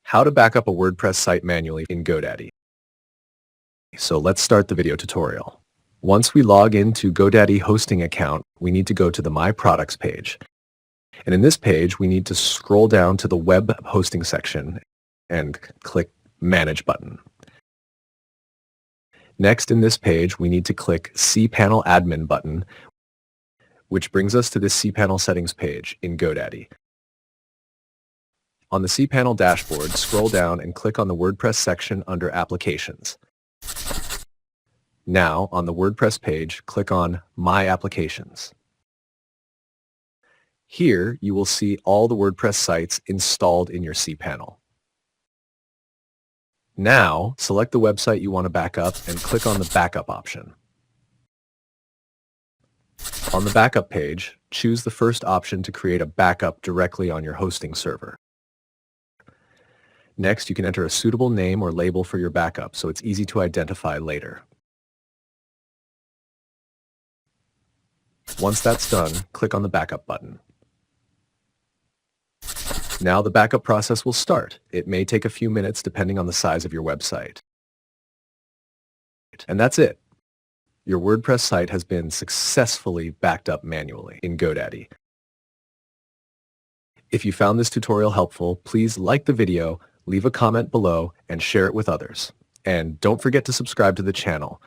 How to back up a WordPress site manually in GoDaddy. So let's start the video tutorial. Once we log into GoDaddy hosting account, we need to go to the My Products page. And in this page, we need to scroll down to the web hosting section and click Manage button. Next in this page, we need to click cPanel Admin button, which brings us to this cPanel settings page in GoDaddy. On the cPanel dashboard, scroll down and click on the WordPress section under Applications. Now, on the WordPress page, click on My Applications. Here, you will see all the WordPress sites installed in your cPanel. Now, select the website you want to back up and click on the Backup option. On the Backup page, choose the first option to create a backup directly on your hosting server. Next, you can enter a suitable name or label for your backup so it's easy to identify later. Once that's done, click on the Backup button. Now the backup process will start. It may take a few minutes depending on the size of your website. And that's it. Your WordPress site has been successfully backed up manually in GoDaddy. If you found this tutorial helpful, please like the video, leave a comment below, and share it with others. And don't forget to subscribe to the channel.